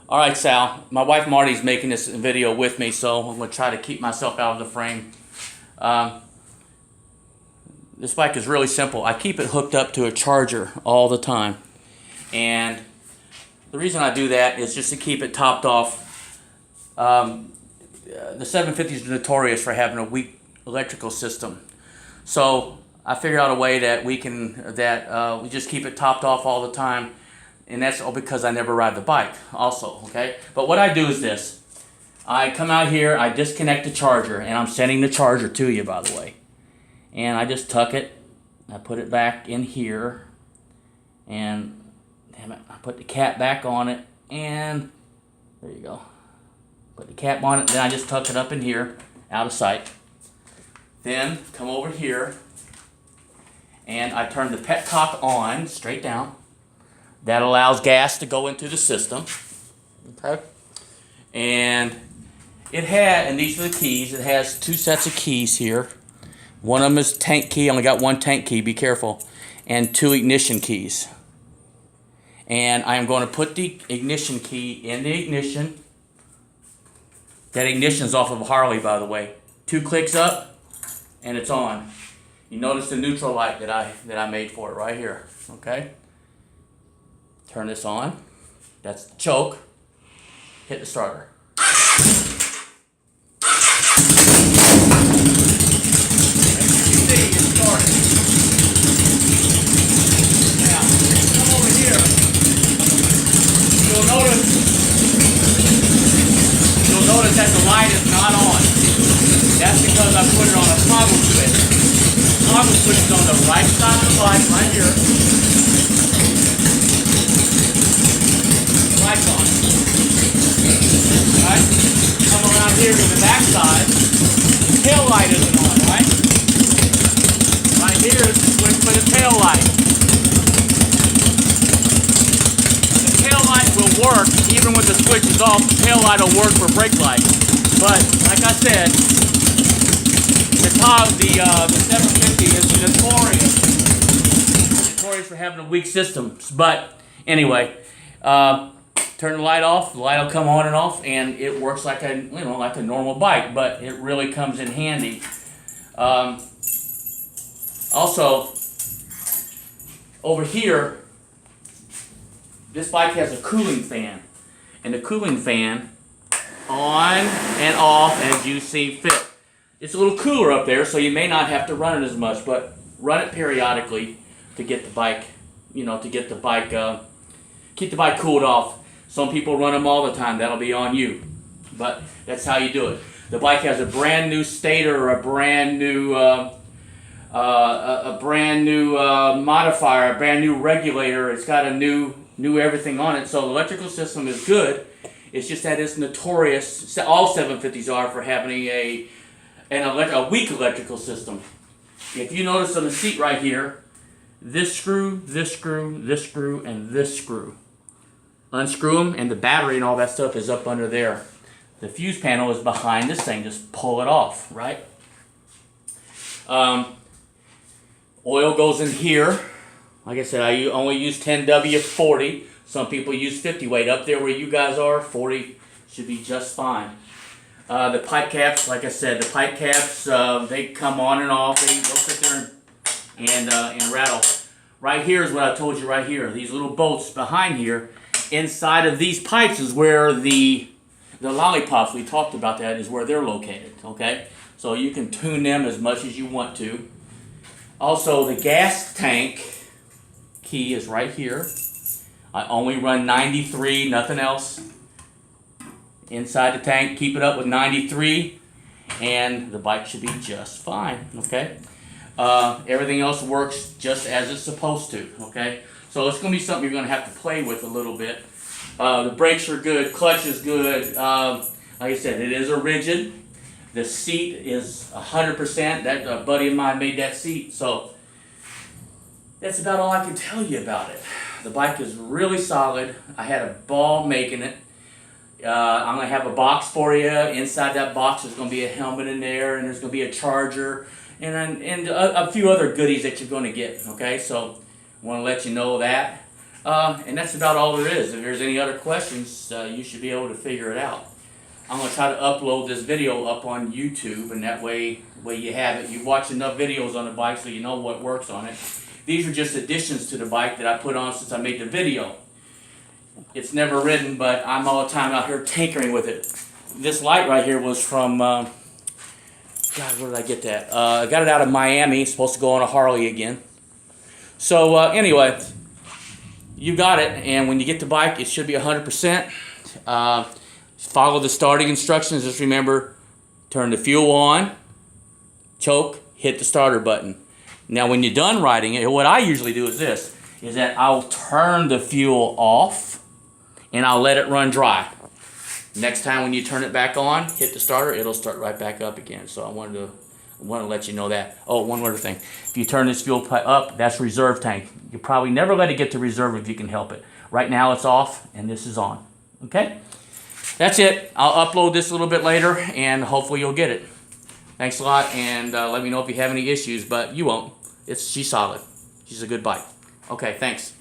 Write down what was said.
All right, Sal. My wife Marty's making this video with me, so I'm going to try to keep myself out of the frame. Um, this bike is really simple. I keep it hooked up to a charger all the time. And the reason I do that is just to keep it topped off. The 750 is notorious for having a weak electrical system. So I figured out a way that we just keep it topped off all the time. And that's all because I never ride the bike also, okay? But what I do is this. I come out here, I disconnect the charger, and I'm sending the charger to you, by the way. And I just tuck it, I put it back in here, and damn it, I put the cap back on it, and there you go. Put the cap on it, then I just tuck it up in here, out of sight. Then come over here, and I turn the petcock on, straight down. That allows gas to go into the system. Okay. And these are the keys. It has two sets of keys here. One of them is tank key. I only got one tank key, be careful. And two ignition keys. And I am going to put the ignition key in the ignition. That ignition is off of a Harley, by the way. 2 clicks up, and it's on. You notice the neutral light that I made for it right here. Okay. Turn this on. That's the choke. Hit the starter. Okay, you see it started. Now, come over here. You'll notice that the light is not on. That's because I put it on a toggle switch. The toggle switch is on the right side of the bike, right here. Lights on. Right? Come around here to the back side. The tail light isn't on, right? Right here is the switch for the tail light. The tail light will work even when the switch is off. The tail light will work for brake light. But like I said, the 750 is notorious for having a weak system. But anyway. Turn the light off, the light will come on and off, and it works like a normal bike, but it really comes in handy. Also, over here, this bike has a cooling fan, and the cooling fan on and off as you see fit. It's a little cooler up there, so you may not have to run it as much, but run it periodically to get the bike, keep the bike cooled off. Some people run them all the time. That'll be on you. But that's how you do it. The bike has a brand new stator, a brand new modifier, a brand new regulator. It's got a new everything on it. So the electrical system is good. It's just that it's notorious. All 750s are for having a weak electrical system. If you notice on the seat right here, this screw, this screw, this screw, and this screw. Unscrew them, and the battery and all that stuff is up under there. The fuse panel is behind this thing. Just pull it off, right? Oil goes in here. Like I said, I only use 10W40. Some people use 50 weight. Up there where you guys are, 40 should be just fine. The pipe caps, like I said, they come on and off. They go sit there and rattle. Right here is what I told you right here. These little bolts behind here. Inside of these pipes is where the lollipops, we talked about that, is where they're located, okay? So you can tune them as much as you want to. Also, the gas tank key is right here. I only run 93, nothing else. Inside the tank, keep it up with 93, and the bike should be just fine, okay? Everything else works just as it's supposed to, okay? So it's going to be something you're going to have to play with a little bit. The brakes are good. Clutch is good. Like I said, it is a rigid. The seat is 100%. That buddy of mine made that seat. So that's about all I can tell you about it. The bike is really solid. I had a ball making it. I'm going to have a box for you. Inside that box there's going to be a helmet in there, and there's going to be a charger, and a few other goodies that you're going to get. Okay, so I want to let you know that. And that's about all there is. If there's any other questions, you should be able to figure it out. I'm going to try to upload this video up on YouTube, and that way you have it. You've watched enough videos on the bike so you know what works on it. These are just additions to the bike that I put on since I made the video. It's never ridden, but I'm all the time out here tinkering with it. This light right here was from, God, where did I get that? I got it out of Miami. It's supposed to go on a Harley again. So anyway, you got it, and when you get the bike, it should be 100%. Follow the starting instructions. Just remember, turn the fuel on, choke, hit the starter button. Now when you're done riding it, what I usually do is this, is that I'll turn the fuel off and I'll let it run dry. Next time when you turn it back on, hit the starter, it'll start right back up again. So I wanted to let you know that. Oh, one other thing. If you turn this fuel up, that's reserve tank. You probably never let it get to reserve if you can help it. Right now it's off and this is on. Okay? That's it. I'll upload this a little bit later and hopefully you'll get it. Thanks a lot, and let me know if you have any issues, but you won't. She's solid. She's a good bike. Okay, thanks.